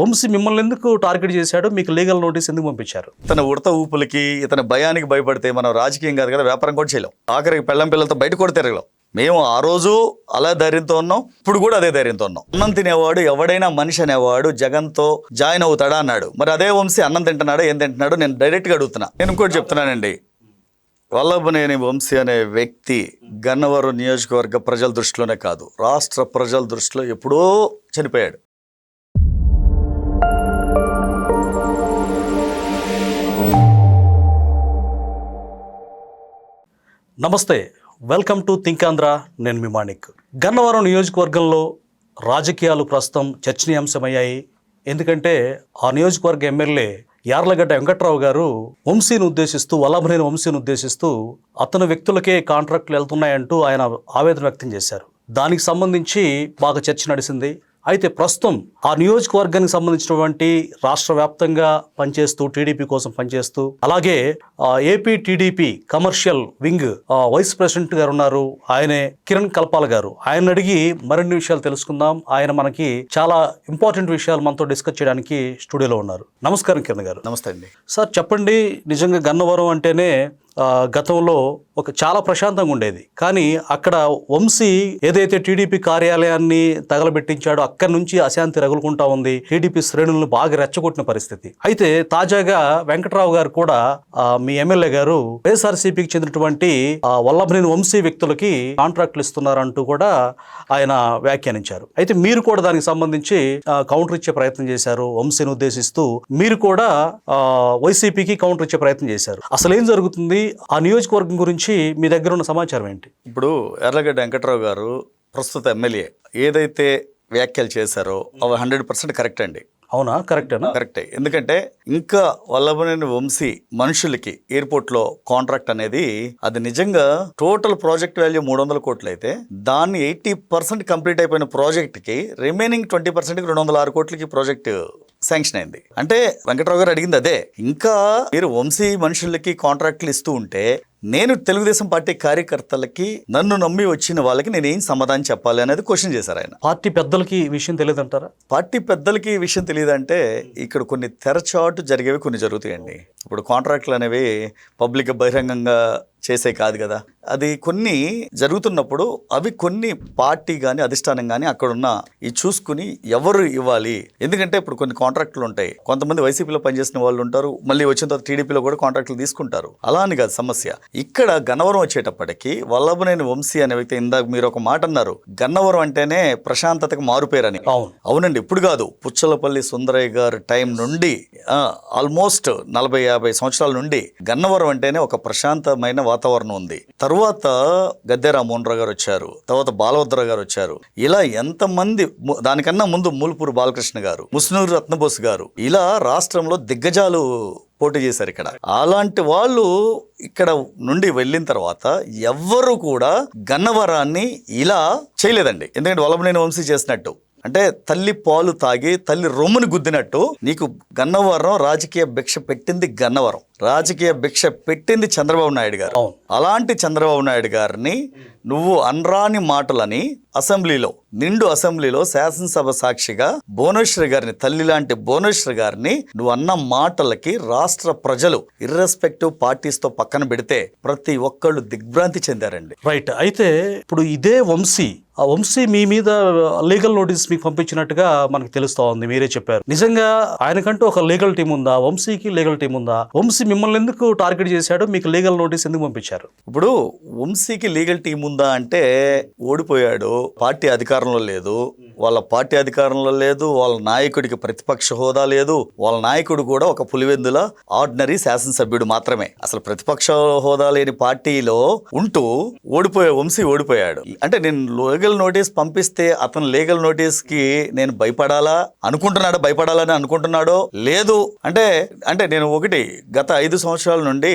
వంశీ మిమ్మల్ని ఎందుకు టార్గెట్ చేశాడు? మీకు లీగల్ నోటీస్ ఎందుకు పంపించారు? ఇతని ఉడత ఊపులకి, ఇతని భయానికి భయపడితే మనం రాజకీయం కాదు కదా, వ్యాపారం కూడా చేయలేం. ఆఖరికి పెళ్ళం పిల్లలతో బయట కూడా తిరగలేం. మేము ఆ రోజు అలా ధైర్యంతో ఉన్నాం, ఇప్పుడు కూడా అదే ధైర్యంతో ఉన్నాం. అన్నం తినేవాడు ఎవడైనా మనిషి అనేవాడు జగన్తో జాయిన్ అవుతాడా అన్నాడు. మరి అదే వంశీ అన్నం తింటున్నాడా, ఏం తింటున్నాడు? నేను డైరెక్ట్గా అడుగుతున్నా. నేను ఇంకోటి చెప్తున్నానండి, వల్లభనేని వంశీ అనే వ్యక్తి గన్నవరం నియోజకవర్గ ప్రజల దృష్టిలోనే కాదు, రాష్ట్ర ప్రజల దృష్టిలో ఎప్పుడో చనిపోయాడు. నమస్తే, వెల్కమ్ టు థింక్ ఆంధ్ర. నేను మీ మాణిక్. గన్నవరం నియోజకవర్గంలో రాజకీయాలు ప్రస్తుతం చర్చనీయాంశమయ్యాయి. ఎందుకంటే ఆ నియోజకవర్గ ఎమ్మెల్యే యార్లగడ్డ వెంకట్రావు గారు వంశీని ఉద్దేశిస్తూ, వల్లభనేని వంశీని ఉద్దేశిస్తూ అతని వ్యక్తులకే కాంట్రాక్టులు వెళ్తున్నాయంటూ ఆయన ఆవేదన వ్యక్తం చేశారు. దానికి సంబంధించి బాగా చర్చ నడిచింది. అయితే ప్రస్తుతం ఆ నియోజకవర్గానికి సంబంధించినటువంటి రాష్ట్ర వ్యాప్తంగా పనిచేస్తూ, టీడీపీ కోసం పనిచేస్తూ, అలాగే AP TDP commercial wing vice president గారు ఉన్నారు, ఆయనే కిరణ్ కల్పాల గారు. ఆయన అడిగి మరిన్ని విషయాలు తెలుసుకుందాం. ఆయన మనకి చాలా ఇంపార్టెంట్ విషయాలు మనతో డిస్కస్ చేయడానికి స్టూడియోలో ఉన్నారు. నమస్కారం కిరణ్ గారు. నమస్తే అండి. సార్ చెప్పండి, నిజంగా గన్నవరం అంటేనే గతంలో ఒక చాలా ప్రశాంతంగా ఉండేది. కానీ అక్కడ వంశీ ఏదైతే టీడీపీ కార్యాలయాన్ని తగలబెట్టించాడో అక్కడి నుంచి అశాంతి రగులుకుంటా ఉంది. టీడీపీ శ్రేణులను బాగా రెచ్చగొట్టిన పరిస్థితి. అయితే తాజాగా వెంకట్రావు గారు కూడా మీ ఎమ్మెల్యే గారు వైఎస్ఆర్సీపీకి చెందినటువంటి వల్లభనేని వంశీ వ్యక్తులకి కాంట్రాక్టులు ఇస్తున్నారంటూ కూడా ఆయన వ్యాఖ్యానించారు. అయితే మీరు కూడా దానికి సంబంధించి కౌంటర్ ఇచ్చే ప్రయత్నం చేశారు. వంశీని ఉద్దేశిస్తూ మీరు కూడా వైసీపీకి కౌంటర్ ఇచ్చే ప్రయత్నం చేశారు. అసలు ఏం జరుగుతుంది? ఆ నియోజకవర్గం గురించి మీ దగ్గర ఉన్న సమాచారం ఏంటి? ఇప్పుడు యార్లగడ్డ వెంకట్రావు గారు ప్రస్తుత ఎమ్మెల్యే ఏదైతే వ్యాఖ్యలు చేశారో అవి 100% కరెక్ట్ అండి. అవునా? కరెక్టేనా? కరెక్టే. ఎందుకంటే ఇంకా వల్లభనేని వంశీ మనుషులకి ఎయిర్పోర్ట్లో కాంట్రాక్ట్ అనేది అది నిజంగా టోటల్ ప్రాజెక్ట్ వాల్యూ 300 కోట్లు అయితే దాన్ని 80% కంప్లీట్ అయిపోయిన ప్రాజెక్ట్కి రిమైనింగ్ 20%కి 206 కోట్లకి ప్రాజెక్ట్ శాంక్షన్ అయింది. అంటే వెంకట్రావు గారు అడిగింది అదే. ఇంకా మీరు వంశీ మనుషులకి కాంట్రాక్ట్లు ఇస్తూ ఉంటే నేను తెలుగుదేశం పార్టీ కార్యకర్తలకి, నన్ను నమ్మి వచ్చిన వాళ్ళకి నేను ఏం సమాధానం చెప్పాలి అనేది క్వశ్చన్ చేశారు ఆయన. పార్టీ పెద్దలకి ఈ విషయం తెలియదంటారా? పార్టీ పెద్దలకి ఈ విషయం తెలియదంటే ఇక్కడ కొన్ని తెరచాటు జరిగేవి కొన్ని జరుగుతాయండి. ఇప్పుడు కాంట్రాక్ట్లు అనేవి పబ్లిక్ బహిరంగంగా చేసే కాదు కదా, అది కొన్ని జరుగుతున్నప్పుడు అవి కొన్ని పార్టీ కానీ అధిష్టానం కానీ అక్కడున్న ఈ చూసుకుని ఎవరు ఇవ్వాలి. ఎందుకంటే ఇప్పుడు కొన్ని కాంట్రాక్టులు ఉంటాయి, కొంతమంది వైసీపీలో పనిచేసిన వాళ్ళు ఉంటారు, మళ్ళీ వచ్చిన తర్వాత టీడీపీలో కూడా కాంట్రాక్టులు తీసుకుంటారు. అలా అని కాదు సమస్య. ఇక్కడ గన్నవరం వచ్చేటప్పటికి వల్లభనేని వంశీ అనే వ్యక్తి, ఇందాక మీరు ఒక మాట అన్నారు, గన్నవరం అంటేనే ప్రశాంతతకు మారుపేరని. అవునండి, ఇప్పుడు కాదు, పుచ్చలపల్లి సుందరయ్య గారి టైం నుండి ఆల్మోస్ట్ 40-50 సంవత్సరాల నుండి గన్నవరం అంటేనే ఒక ప్రశాంతమైన వాతావరణం ఉంది. తర్వాత గద్దె రామ్మోహన్ గారు వచ్చారు, తర్వాత బాలభద్ర గారు వచ్చారు. ఇలా ఎంతమంది, దానికన్నా ముందు మూల్పూరు బాలకృష్ణ గారు, ముస్నూరు రత్నబోస్ గారు, ఇలా రాష్ట్రంలో దిగ్గజాలు పోటీ చేశారు ఇక్కడ. అలాంటి వాళ్ళు ఇక్కడ నుండి వెళ్ళిన తర్వాత ఎవ్వరు కూడా గన్నవరాన్ని ఇలా చేయలేదండి. ఎందుకంటే వల్లభనేని వంశీ చేసినట్టు, అంటే తల్లి పాలు తాగి తల్లి రొమ్ముని గుద్దినట్టు నీకు గన్నవరం రాజకీయ భిక్ష పెట్టింది. గన్నవరం రాజకీయ భిక్ష పెట్టింది చంద్రబాబు నాయుడు గారు. అలాంటి చంద్రబాబు నాయుడు గారిని నువ్వు అనరాని మాటలని అసెంబ్లీలో, నిండు అసెంబ్లీలో శాసనసభ సాక్షిగా భువనేశ్వరి గారిని, తల్లి లాంటి భువనేశ్వరి గారిని నువ్వు అన్న మాటలకి రాష్ట్ర ప్రజలు ఇర్రెస్పెక్టివ్ పార్టీస్ తో పక్కన పెడితే ప్రతి ఒక్కళ్ళు దిగ్భ్రాంతి చెందారండి. రైట్. అయితే ఇప్పుడు ఇదే వంశీ, ఆ వంశీ మీ మీద లీగల్ నోటీస్ మీకు పంపించినట్టుగా మనకు తెలుస్తా ఉంది. మీరే చెప్పారు. నిజంగా ఆయనకంటూ ఒక లీగల్ టీం ఉందా? వంశీకి లీగల్ టీం ఉందా? వంశీ మిమ్మల్ని ఎందుకు టార్గెట్ చేశాడు? మీకు లీగల్ నోటీస్ ఎందుకు పంపించారు? ఇప్పుడు వంశీకి లీగల్ టీం ఉందా అంటే, ఓడిపోయాడు, పార్టీ అధికారంలో లేదు, వాళ్ళ పార్టీ అధికారంలో లేదు, వాళ్ళ నాయకుడికి ప్రతిపక్ష హోదా లేదు, వాళ్ళ నాయకుడు కూడా ఒక పులివెందుల ఆర్డినరీ శాసనసభ్యుడు మాత్రమే. అసలు ప్రతిపక్ష హోదా లేని పార్టీలో ఉంటూ వంశీ ఓడిపోయాడు. అంటే నేను లీగల్ నోటీస్ పంపిస్తే అతను లీగల్ నోటీస్ కి నేను భయపడాలని అనుకుంటున్నాడో లేదు. అంటే నేను ఒకటి, గత 5 సంవత్సరాల నుండి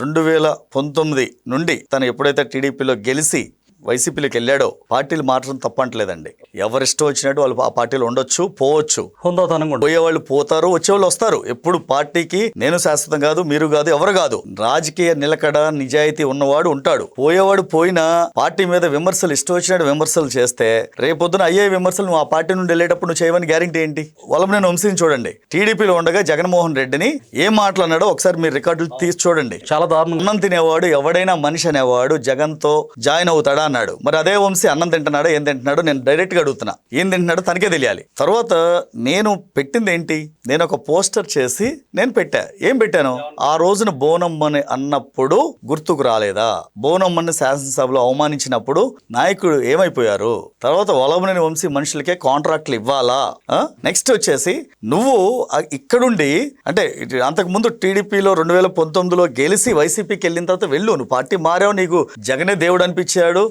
2019 నుండి తను ఎప్పుడైతే టీడీపీలో గెలిచి వైసీపీలోకి వెళ్ళాడో పార్టీలు మాత్రం తప్పంటలేదండి. ఎవరిష్టం వచ్చినట్టు వాళ్ళు ఆ పార్టీలో ఉండొచ్చు, పోవచ్చు. హుందాతనంగా ఉంటుంది. పోయేవాళ్ళు పోతారు, వచ్చేవాళ్ళు వస్తారు. ఎప్పుడు పార్టీకి నేను శాశ్వతం కాదు, మీరు కాదు, ఎవరు కాదు. రాజకీయ నిలకడ నిజాయితీ ఉన్నవాడు ఉంటాడు. పోయేవాడు పోయినా పార్టీ మీద విమర్శలు ఇష్టం వచ్చినట్టు విమర్శలు చేస్తే రేపొద్దున అయ్యే విమర్శలు నువ్వు ఆ పార్టీ నుండి వెళ్ళేటప్పుడు నువ్వు చేయవని గ్యారెంటీ ఏంటి? వల్లభనేని వంశీని చూడండి, టీడీపీలో ఉండగా జగన్మోహన్ రెడ్డిని ఏం మాట్లాడినాడో ఒకసారి మీరు రికార్డులు తీసి చూడండి. చాలా దారుణం. అన్నం తినేవాడు ఎవడైనా మనిషి అనేవాడు జగన్తో జాయిన్ అవుతాడా అన్నాడు. మరి అదే వంశీ అన్నం తింటున్నాడో ఏం తింటున్నాడో నేను డైరెక్ట్ గా అడుగుతున్నా. ఏం తింటున్నాడో తనకే తెలియాలి. తర్వాత నేను పెట్టింది ఏంటి? నేను ఒక పోస్టర్ చేసి నేను పెట్టా. ఏం పెట్టాను? ఆ రోజున బోనమ్మని అన్నప్పుడు గుర్తుకు రాలేదా? బోనమ్మని శాసనసభలో అవమానించినప్పుడు నాయకుడు ఏమైపోయారు? తర్వాత వల్లభనేని వంశీ మనుషులకే కాంట్రాక్ట్లు ఇవ్వాలా? నెక్స్ట్ వచ్చేసి నువ్వు ఇక్కడుండి అంటే అంతకు ముందు టీడీపీలో 2019లో గెలిచి వైసీపీకి వెళ్ళిన తర్వాత వెళ్ళు, నువ్వు పార్టీ మారావు, నీకు జగనే దేవుడు అనిపించాడు,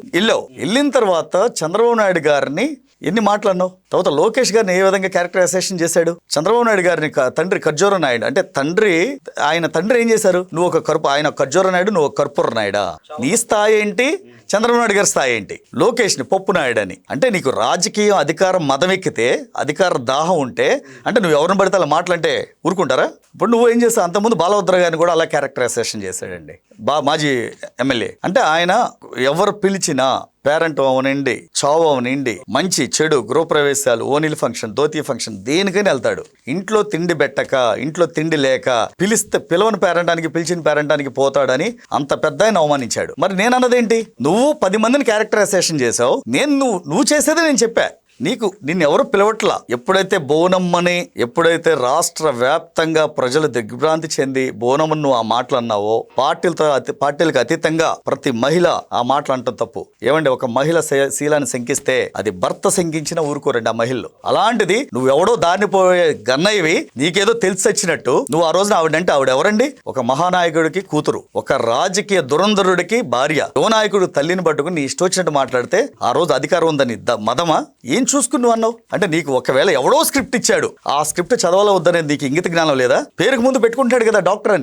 వెళ్ళిన తర్వాత చంద్రబాబు నాయుడు గారిని ఎన్ని మాట్లాడినావు? తర్వాత లోకేష్ గారిని ఏ విధంగా క్యారెక్టరైజేషన్ చేశాడు? చంద్రబాబు నాయుడు గారిని తండ్రి ఖర్జూర నాయుడు అంటే ఆయన తండ్రి ఏం చేశారు? నువ్వు ఒక ఆయన ఖర్జూర నాయుడు, నువ్వు ఒక కర్పూర నాయుడా? నీ స్థాయి ఏంటి? చంద్రబాబు నాయుడు గారి స్థాయి ఏంటి? లోకేష్ని పప్పు నాయుడు అని అంటే నీకు రాజకీయం అధికారం మదం ఎక్కితే, అధికార దాహం ఉంటే అంటే నువ్వు ఎవరిని పడితే అలా మాట్లాంటే ఊరుకుంటారా? ఇప్పుడు నువ్వు ఏం చేస్తావు? అంతకుముందు బాలభద్ర గారిని కూడా అలా క్యారెక్టరైజేషన్ చేశాడండి, మాజీ ఎమ్మెల్యే. అంటే ఆయన ఎవరు పిలిచినా పేరెంట్ అవనండి, చావు అవనండి, మంచి చెడు, గృహప్రవేశాలు, ఓనిల్ ఫంక్షన్, ధోతి ఫంక్షన్, దేనికైనా వెళ్తాడు. ఇంట్లో తిండి పెట్టక, ఇంట్లో తిండి లేక పిలవని పేరెంటానికి పిలిచిన పేరెంటానికి పోతాడని అంత పెద్ద ఆయన అవమానించాడు. మరి నేను అన్నదేంటి? నువ్వు 10 మందిని క్యారెక్టరైజేషన్ చేసావు. నువ్వు చేసేది నేను చెప్పా. నిన్ను ఎవరు పిలవట్లా. ఎప్పుడైతే బోనమ్మని రాష్ట్ర వ్యాప్తంగా ప్రజలు దిగ్భ్రాంతి చెంది బోనమ్మను నువ్వు ఆ మాటలు అన్నావో, పార్టీలకు అతీతంగా ప్రతి మహిళ ఆ మాటలు అంటాం తప్పు. ఏమండి, ఒక మహిళ శీలాన్ని శంకిస్తే అది భర్త శంకించిన ఊరుకోరండి ఆ మహిళలు. అలాంటిది నువ్వెవడో దారిని పోయే గన్నయ్యవి, నీకేదో తెలిసి వచ్చినట్టు నువ్వు ఆ రోజున ఆవిడంటే ఆవిడెవరండి? ఒక మహానాయకుడికి కూతురు, ఒక రాజకీయ దురంధరుడికి భార్య, యువనాయకుడు తల్లిని పట్టుకుని నీ ఇష్టం వచ్చినట్టు మాట్లాడితే ఆ రోజు అధికారం ఉందని మదమా? ఏం చూసుకుని నువ్వు అన్నావు? అంటే నీకు ఒకవేళ ఎవడో స్క్రిప్ట్ ఇచ్చాడు, ఆ స్క్రిప్ట్ చదవాలో వద్దనేది నీకు ఇంగిత జ్ఞానం లేదా? పేరుకు ముందు పెట్టుకుంటాడు కదా డాక్టర్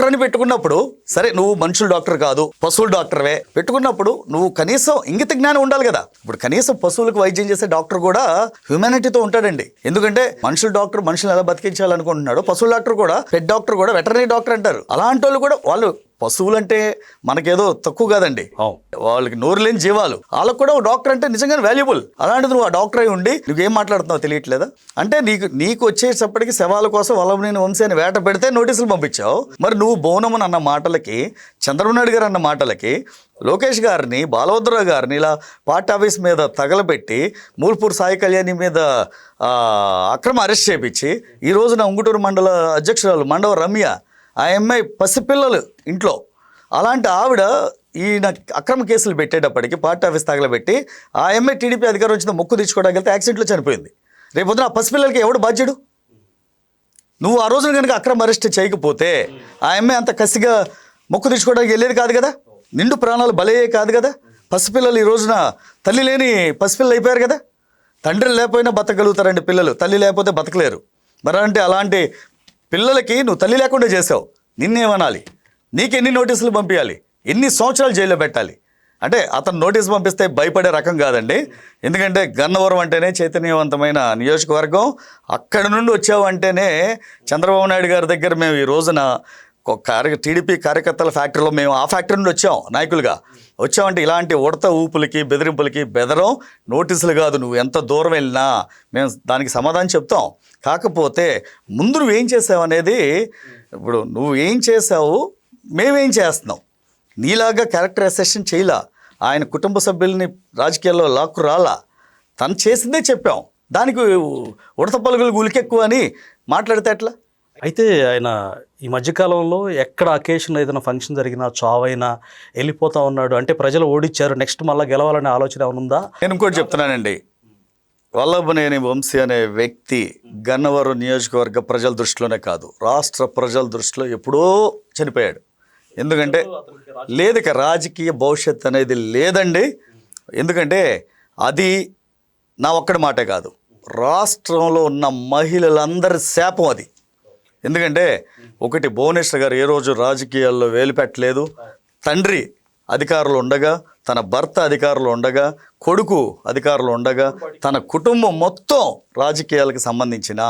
అని పెట్టుకున్నప్పుడు, సరే నువ్వు మనుషులు డాక్టర్ కాదు, పశువుల డాక్టర్వే పెట్టుకున్నప్పుడు నువ్వు కనీసం ఇంగిత జ్ఞానం ఉండాలి కదా. ఇప్పుడు కనీసం పశువులకు వైద్యం చేసే డాక్టర్ కూడా హ్యూమానిటీతో ఉంటాడండి. ఎందుకంటే మనుషుల డాక్టర్ మనుషులు ఎలా బతికించాలనుకుంటున్నాడు, పశువుల డాక్టర్ కూడా, పెట్ డాక్టర్ కూడా వెటర్నరీ డాక్టర్ అంటారు. అలాంటి వాళ్ళు కూడా వాళ్ళు పశువులంటే మనకేదో తక్కువ కాదండి, వాళ్ళకి నోరు లేని జీవాలు, వాళ్ళకు కూడా డాక్టర్ అంటే నిజంగానే వాల్యుబుల్. అలాంటిది నువ్వు ఆ డాక్టర్ అయి ఉండి నువ్వేం మాట్లాడుతున్నావు తెలియట్లేదా? అంటే నీకు వచ్చేటప్పటికి శవాల కోసం వల్లభనేని వంశీ అని వేట పెడితే నోటీసులు పంపించావు. మరి నువ్వు బోనమని అన్న మాటలకి, చంద్రబాబు నాయుడు గారు అన్న మాటలకి, లోకేష్ గారిని, బాలభద్రరావు గారిని ఇలా పార్టీ ఆఫీస్ మీద తగలబెట్టి, మూల్పూర్ సాయి కళ్యాణి మీద అక్రమ అరెస్ట్ చేయించి, ఈ రోజున ఉంగుటూరు మండల అధ్యక్షురాలు మండవ రమ్య, ఆ అమ్మాయి పసిపిల్లలు ఇంట్లో, అలాంటి ఆవిడ ఈయన అక్రమ కేసులు పెట్టేటప్పటికి పార్టీ ఆఫీస్ తగలబెట్టి ఆ అమ్మాయి టీడీపీ అధికారం వచ్చిన మొక్కు తీసుకోవడానికి వెళ్తే యాక్సిడెంట్లో చనిపోయింది. రేపొద్దున ఆ పసిపిల్లలకి ఎవడు బాధ్యుడు? నువ్వు ఆ రోజున కనుక అక్రమ అరెస్ట్ చేయకపోతే ఆ అమ్మాయి అంత కసిగా మొక్కు తీసుకోవడానికి వెళ్ళేది కాదు కదా, నిండు ప్రాణాలు బలయ్యే కాదు కదా. పసిపిల్లలు ఈ రోజున తల్లి లేని పసిపిల్లలు అయిపోయారు కదా. తండ్రి లేకపోయినా బతకగలుగుతారండి పిల్లలు, తల్లి లేకపోతే బతకలేరు. మరి అంటే అలాంటి పిల్లలకి నువ్వు తల్లి లేకుండా చేసావు, నిన్నేమనాలి? నీకెన్ని నోటీసులు పంపించాలి? ఎన్ని సంవత్సరాలు జైల్లో పెట్టాలి? అంటే అతను నోటీసు పంపిస్తే భయపడే రకం కాదండి. ఎందుకంటే గన్నవరం అంటేనే చైతన్యవంతమైన నియోజకవర్గం. అక్కడి నుండి వచ్చావంటేనే చంద్రబాబు నాయుడు గారి దగ్గర మేము ఈ రోజున టీడీపీ కార్యకర్తల ఫ్యాక్టరీలో మేము ఆ ఫ్యాక్టరీ నుండి వచ్చాం, నాయకులుగా వచ్చామంటే ఇలాంటి ఉడత ఊపులకి బెదిరింపులకి బెదరం, నోటీసులు కాదు. నువ్వు ఎంత దూరం వెళ్ళినా మేము దానికి సమాధానం చెప్తాం. కాకపోతే ముందు నువ్వేం చేసావు అనేది, ఇప్పుడు నువ్వేం చేసావు, మేమేం చేస్తున్నాం, నీలాగా క్యారెక్టరైజేషన్ చేయలా. ఆయన కుటుంబ సభ్యుల్ని రాజకీయాల్లో లాక్కు రాలా, తను చేసిందే చెప్పాం. దానికి ఉడత పలుగులు గులికెక్కువ అని మాట్లాడితే ఎట్లా? అయితే ఆయన ఈ మధ్యకాలంలో ఎక్కడ అకేషన్ ఏదైనా ఫంక్షన్ జరిగినా చావైనా వెళ్ళిపోతా ఉన్నాడు. అంటే ప్రజలు ఓడిచ్చారు, నెక్స్ట్ మళ్ళీ గెలవాలనే ఆలోచన ఉందా? నేను ఇంకోటి చెప్తున్నానండి, వల్లభనేని వంశీ అనే వ్యక్తి గన్నవరం నియోజకవర్గ ప్రజల దృష్టిలోనే కాదు, రాష్ట్ర ప్రజల దృష్టిలో ఎప్పుడో చనిపోయాడు. ఎందుకంటే లేదు, ఇక రాజకీయ భవిష్యత్ అనేది లేదండి. ఎందుకంటే అది నా ఒక్కడి మాటే కాదు, రాష్ట్రంలో ఉన్న మహిళలందరి శాపం అది. ఎందుకంటే ఒకటి, భువనేశ్వర్ గారు ఏ రోజు రాజకీయాల్లో వేలు పెట్టలేదు. తండ్రి అధికారులు ఉండగా తన భర్త అధికారంలో ఉండగా, కొడుకు అధికారంలో ఉండగా, తన కుటుంబం మొత్తం రాజకీయాలకు సంబంధించిన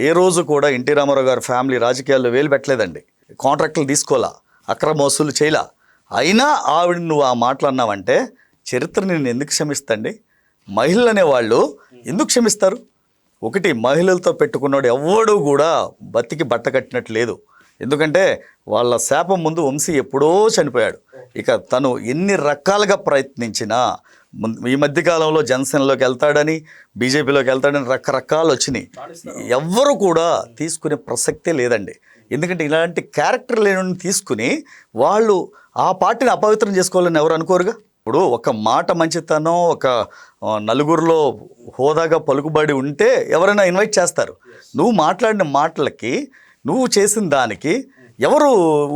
ఏ రోజు కూడా ఎన్టీ రామారావు గారి ఫ్యామిలీ రాజకీయాల్లో వేలు పెట్టలేదండి. కాంట్రాక్టులు తీసుకోలా, అక్రమ వసూలు చేయలా. అయినా ఆవిడ నువ్వు ఆ మాటలు అన్నావంటే చరిత్ర నిన్ను ఎందుకు క్షమిస్తండి? మహిళలు అనేవాళ్ళు ఎందుకు క్షమిస్తారు? ఒకటి, మహిళలతో పెట్టుకున్నాడు ఎవ్వడూ కూడా బతికి బట్ట కట్టినట్టు లేదు. ఎందుకంటే వాళ్ళ శాపం ముందు వంశీ ఎప్పుడో చనిపోయాడు. ఇక తను ఎన్ని రకాలుగా ప్రయత్నించినా ఈ మధ్యకాలంలో జనసేనలోకి వెళ్తాడని, బీజేపీలోకి వెళ్తాడని రకరకాలు వచ్చినాయి. ఎవ్వరు కూడా తీసుకునే ప్రసక్తే లేదండి. ఎందుకంటే ఇలాంటి క్యారెక్టర్ లేని తీసుకుని వాళ్ళు ఆ పార్టీని అపవిత్రం చేసుకోవాలని ఎవరు అనుకోరుగా. ఇప్పుడు ఒక మాట మంచితనం, ఒక నలుగురిలో హోదాగా పలుకుబడి ఉంటే ఎవరైనా ఇన్వైట్ చేస్తారు. నువ్వు మాట్లాడిన మాటలకి, నువ్వు చేసిన దానికి ఎవరు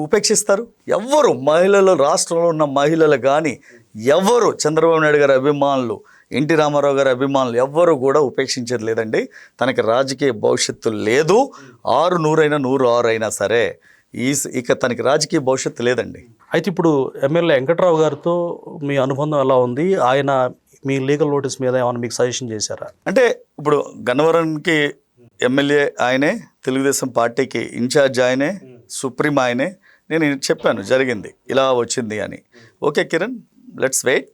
ఉపేక్షిస్తారు? ఎవ్వరు, మహిళలు, రాష్ట్రంలో ఉన్న మహిళలు కానీ ఎవరు, చంద్రబాబు నాయుడు గారి అభిమానులు, ఎన్టీ రామారావు గారి అభిమానులు ఎవ్వరు కూడా ఉపేక్షించేది లేదండి. తనకి రాజకీయ భవిష్యత్తు లేదు. 100 అయినా సరే ఇక తనకి రాజకీయ భవిష్యత్తు లేదండి. అయితే ఇప్పుడు ఎమ్మెల్యే వెంకట్రావు గారితో మీ అనుబంధం ఎలా ఉంది? ఆయన మీ లీగల్ నోటీస్ మీద ఏమైనా మీకు సజెషన్ చేశారా? అంటే ఇప్పుడు గన్నవరంకి ఎమ్మెల్యే ఆయనే, తెలుగుదేశం పార్టీకి ఇన్ఛార్జ్ ఆయనే, సుప్రీం ఆయనే. నేను చెప్పాను జరిగింది, ఇలా వచ్చింది అని. ఓకే కిరణ్, లెట్స్ వెయిట్,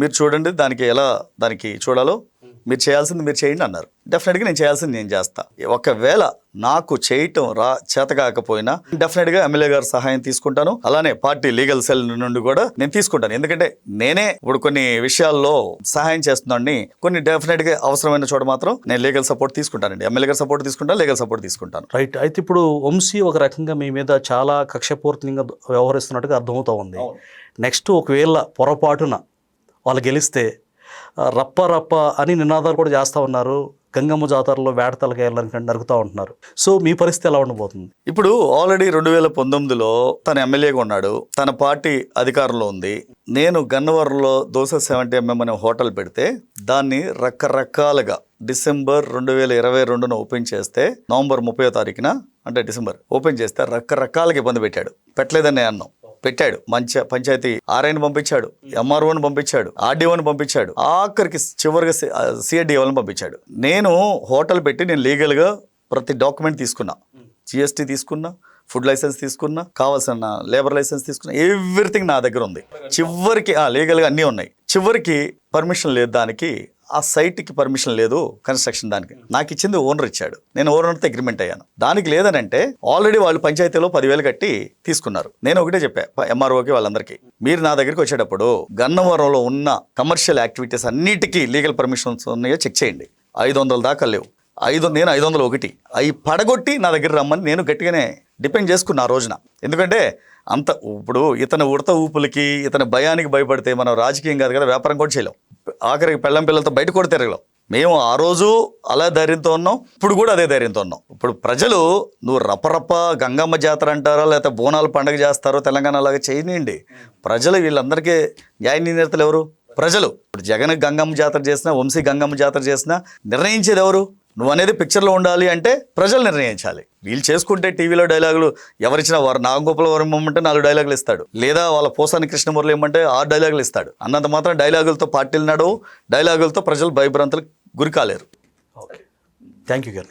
మీరు చూడండి దానికి చూడాలో మీరు చేయాల్సింది మీరు చేయండి అన్నారు. డెఫినెట్గా నేను చేయాల్సింది నేను చేస్తా. ఒకవేళ నాకు చేయటం చేత కాకపోయినా డెఫినెట్గా ఎమ్మెల్యే గారి సహాయం తీసుకుంటాను. అలానే పార్టీ లీగల్ సెల్ నుండి కూడా నేను తీసుకుంటాను. ఎందుకంటే నేనే ఇప్పుడు కొన్ని విషయాల్లో సహాయం చేస్తున్నాను, కొన్ని డెఫినెట్గా అవసరమైన చోట మాత్రం నేను లీగల్ సపోర్ట్ తీసుకుంటానండి. ఎమ్మెల్యే గారి సపోర్ట్ తీసుకుంటాను, లీగల్ సపోర్ట్ తీసుకుంటాను. రైట్. అయితే ఇప్పుడు వంశీ ఒక రకంగా మీ మీద చాలా కక్షపూర్తిగా వ్యవహరిస్తున్నట్టుగా అర్థమవుతా ఉంది. నెక్స్ట్ ఒకవేళ పొరపాటున వాళ్ళు గెలిస్తే రప్ప రప్ప అని నినాదాలు కూడా చేస్తూ ఉన్నారు. గంగమ్మ జాతరలో వేటతలకి వెళ్ళాలని నరుకుతూ ఉంటున్నారు. సో మీ పరిస్థితి ఎలా ఉండబోతుంది? ఇప్పుడు ఆల్రెడీ 2019లో తన ఎమ్మెల్యేగా ఉన్నాడు, తన పార్టీ అధికారంలో ఉంది. నేను గన్నవరంలో దోస 70mm అనే హోటల్ పెడితే దాన్ని రకరకాలుగా డిసెంబర్ 2022 ఓపెన్ చేస్తే నవంబర్ 30వ తారీఖున అంటే డిసెంబర్ ఓపెన్ చేస్తే రకరకాలుగా ఇబ్బంది పెట్టాడు. పెట్టలేదని అన్నాం, పెట్టాడు. పంచాయతీ ఆర్ఐని పంపించాడు, ఎంఆర్ఓని పంపించాడు, ఆర్డీఓని పంపించాడు, ఆఖరికి చివరిగా సిఐడిఓని పంపించాడు. నేను హోటల్ పెట్టి నేను లీగల్గా ప్రతి డాక్యుమెంట్ తీసుకున్నా, జిఎస్టీ తీసుకున్నా, ఫుడ్ లైసెన్స్ తీసుకున్నా, కావాల్సిన లేబర్ లైసెన్స్ తీసుకున్నా, ఎవ్రీథింగ్ నా దగ్గర ఉంది. చివరికి లీగల్గా అన్నీ ఉన్నాయి. చివరికి పర్మిషన్ లేదు, దానికి ఆ సైట్కి పర్మిషన్ లేదు, కన్స్ట్రక్షన్ దానికి నాకు ఇచ్చింది ఓనర్ ఇచ్చాడు. నేను ఓనర్తో అగ్రిమెంట్ అయ్యాను. దానికి లేదనంటే ఆల్రెడీ వాళ్ళు పంచాయతీలో 10,000 కట్టి తీసుకున్నారు. నేను ఒకటే చెప్పా ఎంఆర్ఓకి వాళ్ళందరికీ, మీరు నా దగ్గరికి వచ్చేటప్పుడు గన్నవరంలో ఉన్న కమర్షియల్ యాక్టివిటీస్ అన్నిటికీ లీగల్ పర్మిషన్స్ ఉన్నాయో చెక్ చేయండి. 500 దాకా లేవు, నేను 501 అవి పడగొట్టి నా దగ్గర రమ్మని నేను గట్టిగానే డిపెండ్ చేసుకున్నా ఆ రోజున. ఎందుకంటే ఇప్పుడు ఇతని ఉడత ఊపులకి, ఇతని భయానికి భయపడితే మనం రాజకీయం కాదు కదా, వ్యాపారం కూడా చేయలేం. ఆఖరికి పిల్లలతో బయట కూడా తిరగలేం. మేము ఆ రోజు అలా ధైర్యంతో ఉన్నాం, ఇప్పుడు కూడా అదే ధైర్యంతో ఉన్నాం. ఇప్పుడు ప్రజలు నువ్వు రపరప గంగమ్మ జాతర అంటారో లేకపోతే బోనాలు పండుగ చేస్తారో తెలంగాణ లాగా చేయనియండి. ప్రజలు వీళ్ళందరికీ న్యాయ నిర్ణేతలు ఎవరు? ప్రజలు. ఇప్పుడు జగన్ గంగమ్మ జాతర చేసినా, వంశీ గంగమ్మ జాతర చేసినా నిర్ణయించేది ఎవరు? నువ్వు అనేది పిక్చర్లో ఉండాలి అంటే ప్రజలు నిర్ణయించాలి. వీళ్ళు చేసుకుంటే టీవీలో డైలాగులు ఎవరిచ్చినా వారు నాగగోపాల వరం ఇమ్మంటే 4 డైలాగులు ఇస్తాడు, లేదా వాళ్ళ పోసాని కృష్ణమురళి ఇమ్మంటే 6 డైలాగులు ఇస్తాడు. అన్నంత మాత్రం డైలాగులతో పార్టీలు నడవు, డైలాగులతో ప్రజలు భయభ్రాంతులకు గురి కాలేరు. ఓకే, థ్యాంక్ యూ గారు.